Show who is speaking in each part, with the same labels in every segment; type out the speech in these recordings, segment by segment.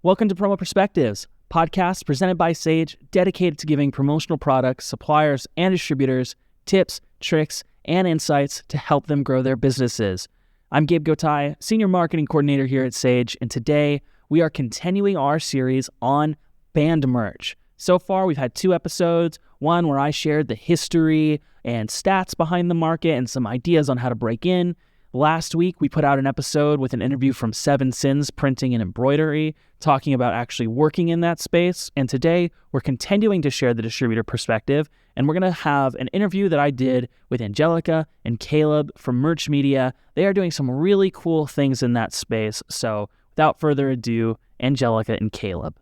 Speaker 1: Welcome to Promo Perspectives, podcast presented by Sage, dedicated to giving promotional products, suppliers, and distributors tips, tricks, and insights to help them grow their businesses. I'm Gabe Gotay, Senior Marketing Coordinator here at Sage, and today we are continuing our series on band merch. So far, we've had 2 episodes, one where I shared the history and stats behind the market and some ideas on how to break in. Last week, we put out an episode with an interview from Seven Sins Printing and Embroidery, talking about actually working in that space. And today, we're continuing to share the distributor perspective, and we're going to have an interview that I did with Angelica and Caleb from Merch Media. They are doing some really cool things in that space. So without further ado, Angelica and Caleb.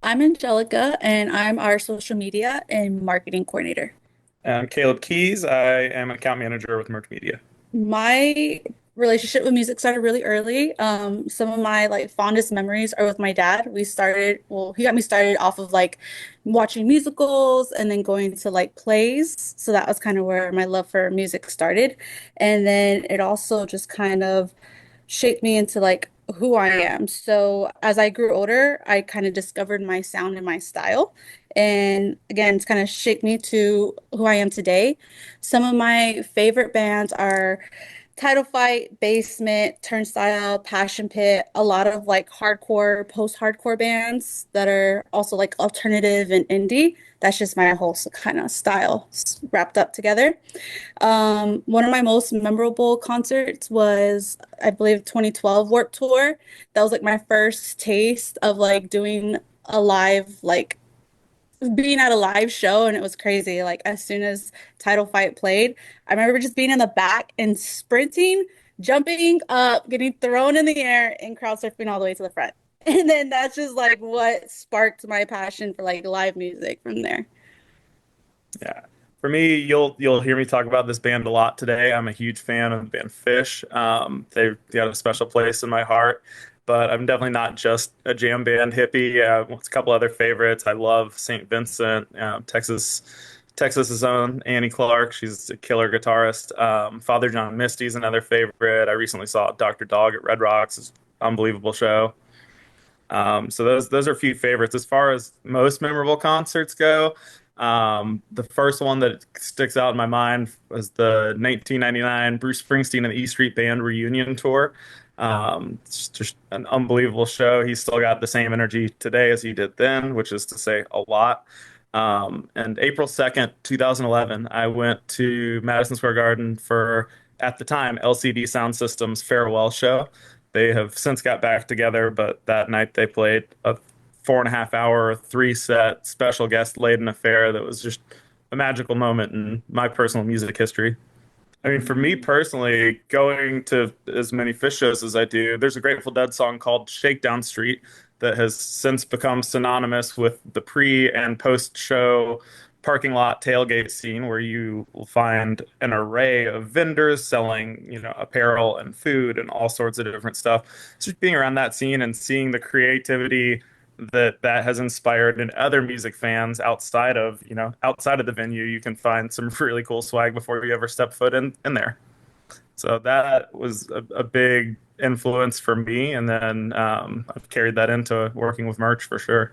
Speaker 2: I'm Angelica, and I'm our social media and marketing coordinator.
Speaker 3: I'm Caleb Keys. I am an account manager with Merch Media.
Speaker 2: My relationship with music started really early. Some of my fondest memories are with my dad. He got me started off of watching musicals and then going to plays. So that was kind of where my love for music started. And then it also just kind of shaped me into who I am. So as I grew older, I kind of discovered my sound and my style. And again, it's kind of shaped me to who I am today. Some of my favorite bands are Title Fight, Basement, Turnstile, Passion Pit, a lot of hardcore, post-hardcore bands that are also alternative and indie. That's just my whole kind of style wrapped up together. One of my most memorable concerts was, I believe, 2012 Warped Tour. That was my first taste of doing a live being at a live show, and it was crazy. As soon as Title Fight played, I remember just being in the back and sprinting, jumping up, getting thrown in the air, and crowd surfing all the way to the front. And then that's just what sparked my passion for live music from there.
Speaker 3: Yeah. For me, you'll hear me talk about this band a lot today. I'm a huge fan of the band Fish. They've got a special place in my heart. But I'm definitely not just a jam band hippie. A couple other favorites. I love St. Vincent, Texas's own Annie Clark. She's a killer guitarist. Father John Misty's another favorite. I recently saw Dr. Dog at Red Rocks. It's an unbelievable show. So those are a few favorites. As far as most memorable concerts go, the first one that sticks out in my mind was the 1999 Bruce Springsteen and the E Street Band reunion tour. It's just an unbelievable show. He's still got the same energy today as he did then, which is to say a lot. And April 2nd, 2011, I went to Madison Square Garden for, at the time, LCD Sound System's farewell show. They have since got back together, but that night they played a 4.5 hour, 3-set special guest laden affair that was just a magical moment in my personal music history. I mean, for me personally, going to as many Fish shows as I do, there's a Grateful Dead song called Shakedown Street that has since become synonymous with the pre and post show parking lot tailgate scene, where you will find an array of vendors selling, apparel and food and all sorts of different stuff. So just being around that scene and seeing the creativity that has inspired in other music fans outside of the venue, you can find some really cool swag before you ever step foot in there. So that was a big influence for me, and then I've carried that into working with merch for sure.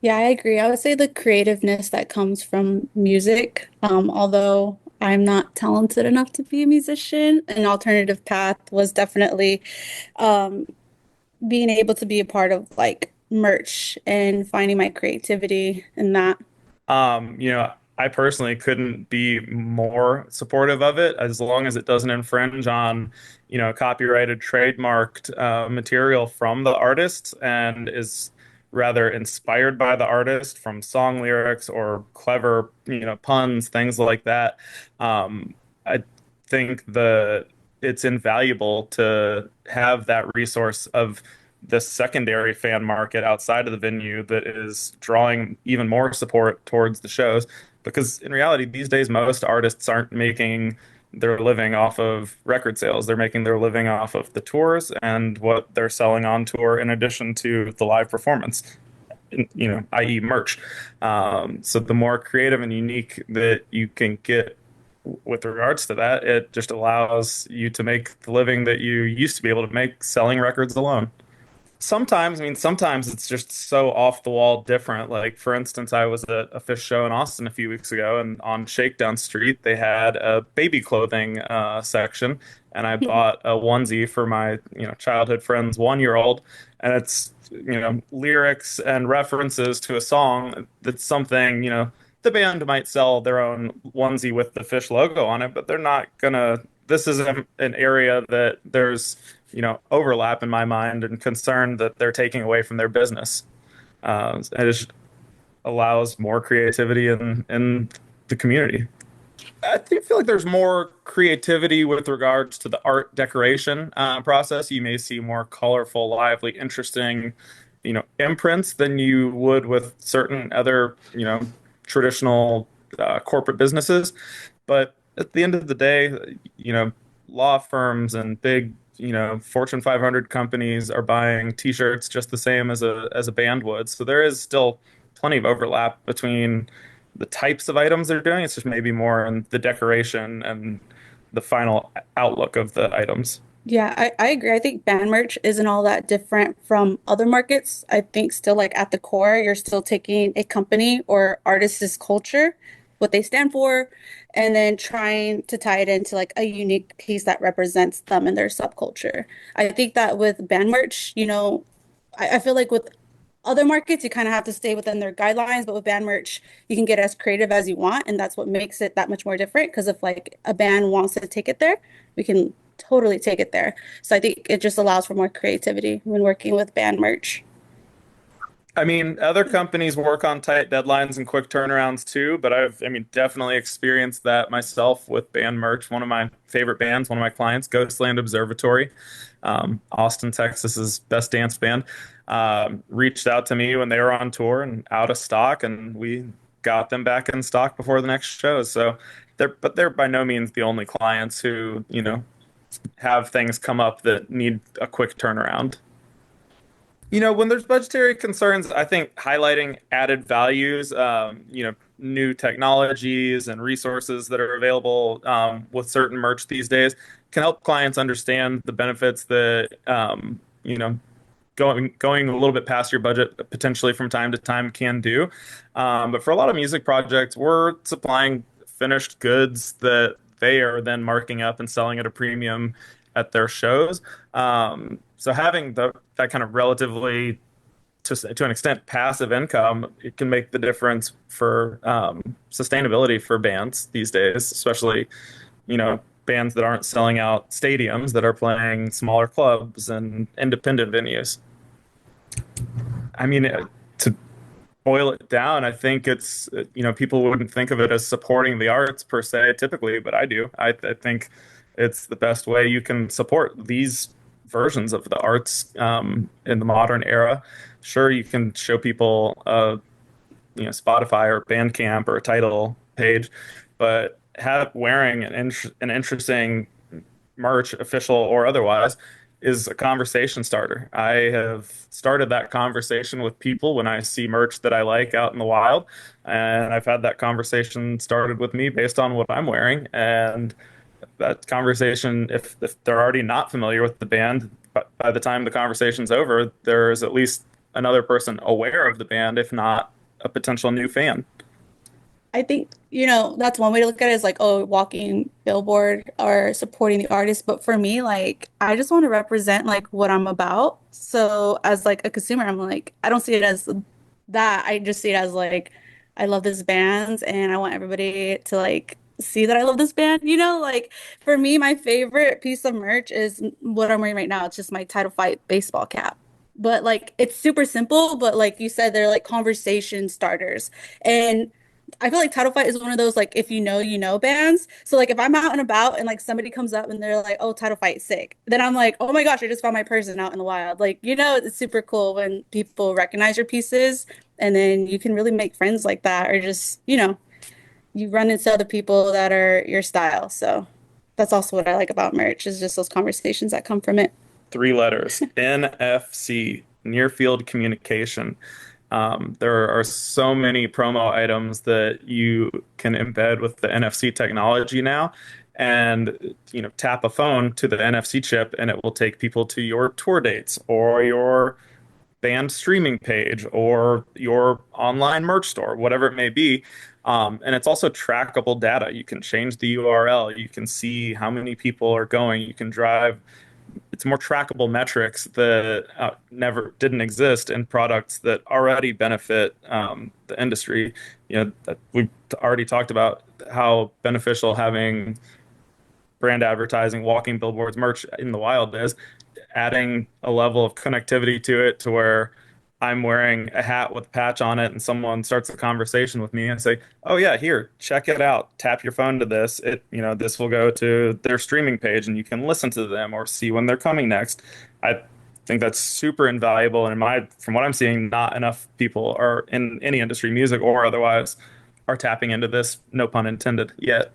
Speaker 2: Yeah, I agree. I would say the creativeness that comes from music, although I'm not talented enough to be a musician, an alternative path was definitely um, being able to be a part of merch and finding my creativity in that.
Speaker 3: I personally couldn't be more supportive of it as long as it doesn't infringe on, copyrighted, trademarked material from the artist and is rather inspired by the artist from song lyrics or clever, puns, things like that. I think it's invaluable to have that resource of the secondary fan market outside of the venue that is drawing even more support towards the shows. Because in reality, these days, most artists aren't making their living off of record sales. They're making their living off of the tours and what they're selling on tour in addition to the live performance, i.e. merch. So the more creative and unique that you can get with regards to that, it just allows you to make the living that you used to be able to make selling records alone. Sometimes, I mean, sometimes it's just so off the wall different. Like, for instance, I was at a fish show in Austin a few weeks ago, and on Shakedown Street, they had a baby clothing section, and I bought a onesie for my, childhood friend's 1 year old, and it's, lyrics and references to a song that's something, the band might sell their own onesie with the fish logo on it, but they're not gonna. This is an area that there's overlap in my mind and concern that they're taking away from their business. It just allows more creativity in the community. Feel like there's more creativity with regards to the art decoration process. You may see more colorful, lively, interesting, imprints than you would with certain other, traditional corporate businesses. But at the end of the day, law firms and big, Fortune 500 companies are buying T-shirts just the same as a band would. So there is still plenty of overlap between the types of items they're doing. It's just maybe more in the decoration and the final outlook of the items.
Speaker 2: Yeah, I agree. I think band merch isn't all that different from other markets. I think still like at the core, you're still taking a company or artist's culture, what they stand for, and then trying to tie it into like a unique piece that represents them and their subculture. I think that with band merch, I feel like with other markets, you kind of have to stay within their guidelines, but with band merch, you can get as creative as you want, and that's what makes it that much more different. Because if like a band wants to take it there, we can totally take it there. So I think it just allows for more creativity when working with band merch.
Speaker 3: I mean, other companies work on tight deadlines and quick turnarounds too, but definitely experienced that myself with band merch. One of my favorite bands, one of my clients, Ghostland Observatory, Austin, Texas's best dance band, reached out to me when they were on tour and out of stock, and we got them back in stock before the next show. So they're by no means the only clients who, have things come up that need a quick turnaround. When there's budgetary concerns, I think highlighting added values, new technologies and resources that are available with certain merch these days can help clients understand the benefits that, going a little bit past your budget potentially from time to time can do. But for a lot of music projects, we're supplying finished goods that they are then marking up and selling at a premium at their shows. So having that kind of relatively, to an extent, passive income, it can make the difference for sustainability for bands these days, especially, bands that aren't selling out stadiums, that are playing smaller clubs and independent venues. I mean, to boil it down, I think it's, people wouldn't think of it as supporting the arts per se, typically, but I do. I think it's the best way you can support these versions of the arts in the modern era. Sure, you can show people, Spotify or Bandcamp or a title page, but wearing an interesting merch, official or otherwise, is a conversation starter. I have started that conversation with people when I see merch that I like out in the wild, and I've had that conversation started with me based on what I'm wearing. And that conversation, if they're already not familiar with the band, by the time the conversation's over, there's at least another person aware of the band, if not a potential new fan.
Speaker 2: I think, that's one way to look at it is like, oh, walking billboard or supporting the artist. But for me, like, I just want to represent like what I'm about. So as like a consumer, I'm like, I don't see it as that. I just see it as like, I love this band and I want everybody to like see that I love this band. Like for me, my favorite piece of merch is what I'm wearing right now. It's just my Title Fight baseball cap. But like it's super simple, but like you said, they're like conversation starters. And I feel like Title Fight is one of those like if you know bands. So like if I'm out and about and like somebody comes up and they're like, "Oh, Title Fight sick." Then I'm like, "Oh my gosh, I just found my person out in the wild." Like, it's super cool when people recognize your pieces and then you can really make friends like that or just, you run into other people that are your style. So that's also what I like about merch is just those conversations that come from it.
Speaker 3: 3 letters, NFC, near field communication. There are so many promo items that you can embed with the NFC technology now, and tap a phone to the NFC chip, and it will take people to your tour dates or your band streaming page or your online merch store, whatever it may be. And it's also trackable data. You can change the URL. You can see how many people are going. You can drive. It's more trackable metrics that never didn't exist in products that already benefit the industry. We've already talked about how beneficial having brand advertising, walking billboards, merch in the wild is. Adding a level of connectivity to it to where I'm wearing a hat with a patch on it and someone starts a conversation with me and say, "Oh yeah, here, check it out. Tap your phone to this. This will go to their streaming page and you can listen to them or see when they're coming next." I think that's super invaluable. And from what I'm seeing, not enough people are in any industry, music or otherwise, are tapping into this, no pun intended, yet.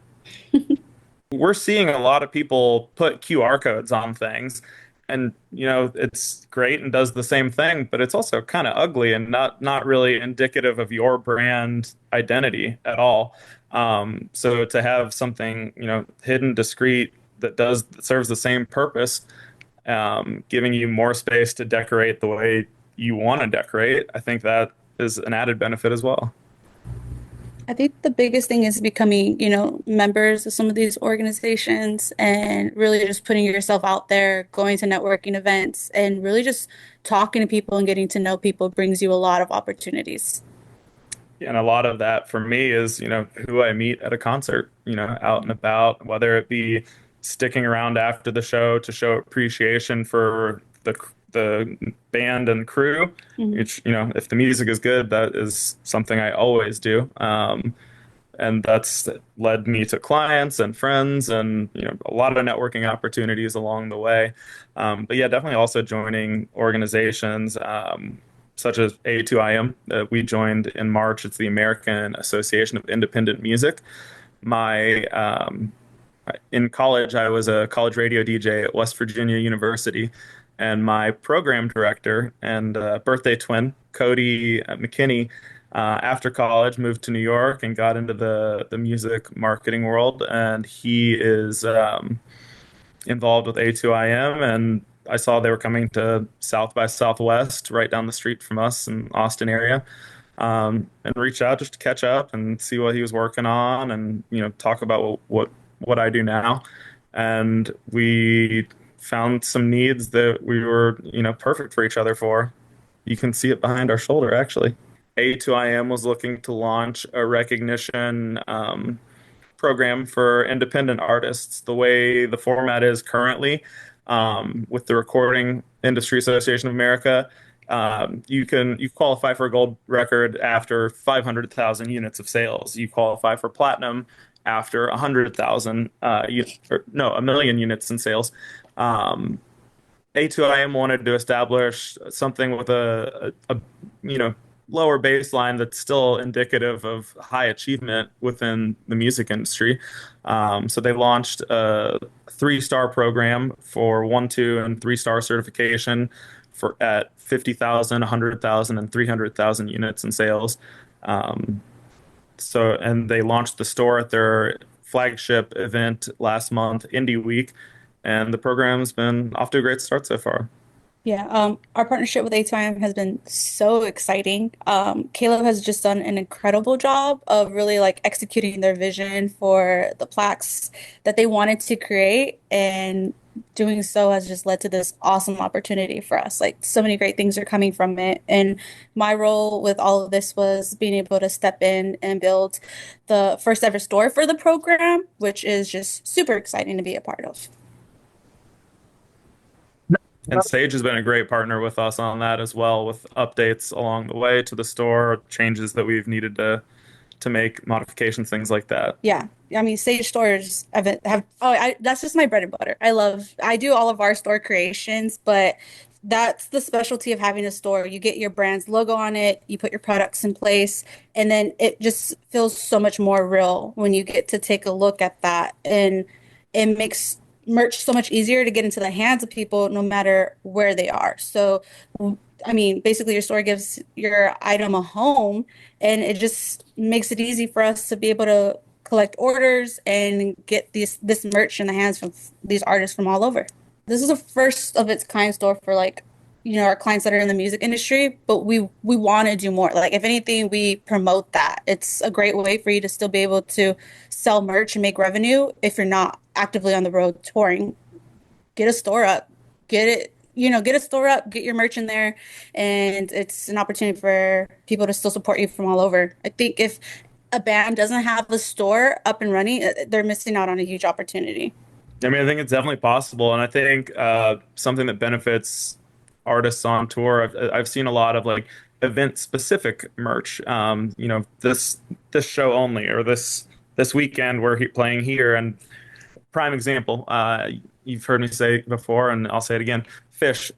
Speaker 3: We're seeing a lot of people put QR codes on things, and it's great and does the same thing, but it's also kind of ugly and not really indicative of your brand identity at all. So to have something hidden, discreet, that serves the same purpose, giving you more space to decorate the way you want to decorate, I think that is an added benefit as well.
Speaker 2: I think the biggest thing is becoming, members of some of these organizations and really just putting yourself out there, going to networking events, and really just talking to people and getting to know people brings you a lot of opportunities.
Speaker 3: And a lot of that for me is, who I meet at a concert, out and about, whether it be sticking around after the show to show appreciation for the band and crew,
Speaker 2: Mhm.
Speaker 3: which, if the music is good, that is something I always do. And that's led me to clients and friends and, a lot of networking opportunities along the way. But yeah, definitely also joining organizations, such as A2IM that we joined in March. It's the American Association of Independent Music. My In college, I was a college radio DJ at West Virginia University, and my program director and birthday twin, Cody McKinney, after college moved to New York and got into the music marketing world, and he is involved with A2IM, and I saw they were coming to South by Southwest right down the street from us in Austin area. And reached out just to catch up and see what he was working on and talk about what I do now. And we found some needs that we were perfect for each other for. You can see it behind our shoulder actually. A2IM was looking to launch a recognition program for independent artists. The way the format is currently, with the Recording Industry Association of America, you qualify for a gold record after 500,000 units of sales. You qualify for platinum after 100,000 a million units in sales. A2IM wanted to establish something with a lower baseline that's still indicative of high achievement within the music industry. So they launched a 3-star program for 1, 2, and 3-star certification for at 50,000, 100,000, and 300,000 units in sales. And they launched the store at their flagship event last month, Indie Week, and the program's been off to a great start so far.
Speaker 2: Yeah, our partnership with A2M has been so exciting. Caleb has just done an incredible job of really like executing their vision for the plaques that they wanted to create, and doing so has just led to this awesome opportunity for us. Like so many great things are coming from it. And my role with all of this was being able to step in and build the first ever store for the program, which is just super exciting to be a part of.
Speaker 3: And Sage has been a great partner with us on that as well, with updates along the way to the store, changes that we've needed to make, modifications, things like that.
Speaker 2: Yeah. I mean, Sage stores that's just my bread and butter. I do all of our store creations, but that's the specialty of having a store. You get your brand's logo on it, you put your products in place, and then it just feels so much more real when you get to take a look at that. And it makes merch so much easier to get into the hands of people no matter where they are. So, I mean, basically, your store gives your item a home, and it just makes it easy for us to be able to collect orders and get this merch in the hands of these artists from all over. This is a first of its kind store for like, our clients that are in the music industry, but we want to do more. Like if anything, we promote that. It's a great way for you to still be able to sell merch and make revenue if you're not actively on the road touring. Get a store up, get a store up, get your merch in there, and it's an opportunity for people to still support you from all over. I think if a band doesn't have a store up and running, they're missing out on a huge opportunity.
Speaker 3: I mean, I think it's definitely possible, and I think something that benefits artists on tour. I've seen a lot of like event specific merch. This show only, or this weekend we're playing here. And prime example, you've heard me say before, and I'll say it again. Fish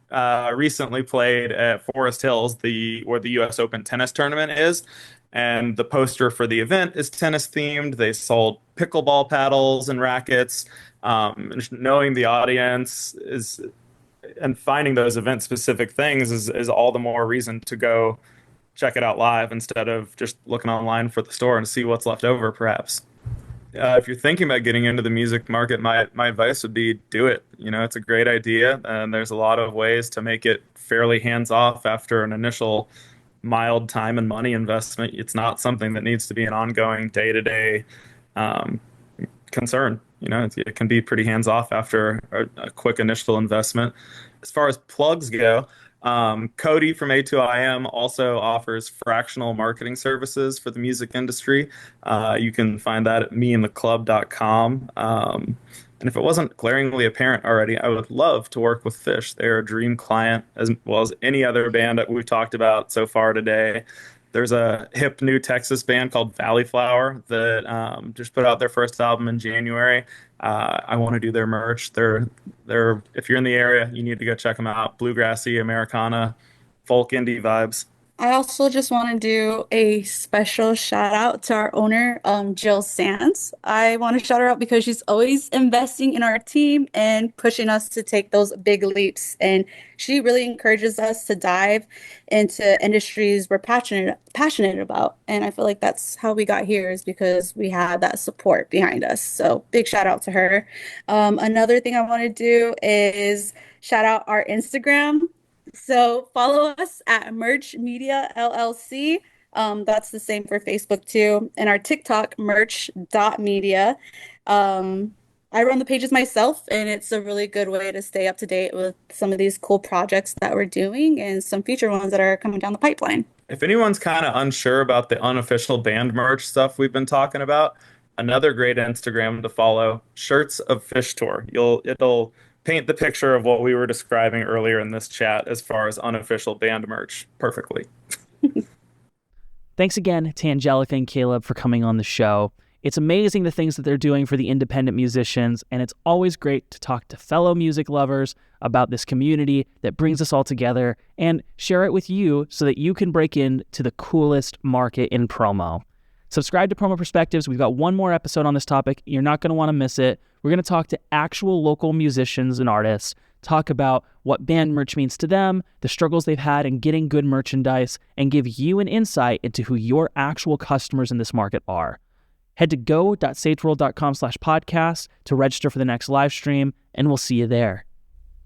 Speaker 3: recently played at Forest Hills, where the U.S. Open tennis tournament is, and the poster for the event is tennis themed. They sold pickleball paddles and rackets. Knowing the audience is and finding those event specific things is all the more reason to go check it out live instead of just looking online for the store and see what's left over, perhaps. If you're thinking about getting into the music market, my advice would be do it. It's a great idea, and there's a lot of ways to make it fairly hands off after an initial mild time and money investment. It's not something that needs to be an ongoing day-to-day concern. It can be pretty hands off after a quick initial investment. As far as plugs go, Cody from A2IM also offers fractional marketing services for the music industry. You can find that at meandtheclub.com. And if it wasn't glaringly apparent already, I would love to work with Fish. They're a dream client, as well as any other band that we've talked about so far today. There's a hip new Texas band called Valley Flower that just put out their first album in January. I want to do their merch. They're if you're in the area, you need to go check them out. Bluegrassy, Americana, folk indie vibes.
Speaker 2: I also just want to do a special shout out to our owner, Jill Sands. I want to shout her out because she's always investing in our team and pushing us to take those big leaps. And she really encourages us to dive into industries we're passionate about. And I feel like that's how we got here, is because we had that support behind us. So big shout out to her. Another thing I want to do is shout out our Instagram. So follow us at Merch Media LLC. That's the same for Facebook too. And our TikTok, merch.media. I run the pages myself, and it's a really good way to stay up to date with some of these cool projects that we're doing and some future ones that are coming down the pipeline.
Speaker 3: If anyone's kind of unsure about the unofficial band merch stuff we've been talking about, another great Instagram to follow, Shirts of Fish Tour. It'll paint the picture of what we were describing earlier in this chat as far as unofficial band merch perfectly.
Speaker 1: Thanks again to Angelica and Caleb for coming on the show. It's amazing the things that they're doing for the independent musicians, and it's always great to talk to fellow music lovers about this community that brings us all together and share it with you so that you can break into the coolest market in promo. Subscribe to Promo Perspectives. We've got one more episode on this topic. You're not going to want to miss it. We're going to talk to actual local musicians and artists, talk about what band merch means to them, the struggles they've had in getting good merchandise, and give you an insight into who your actual customers in this market are. Head to go.sageworld.com/podcast to register for the next live stream, and we'll see you there.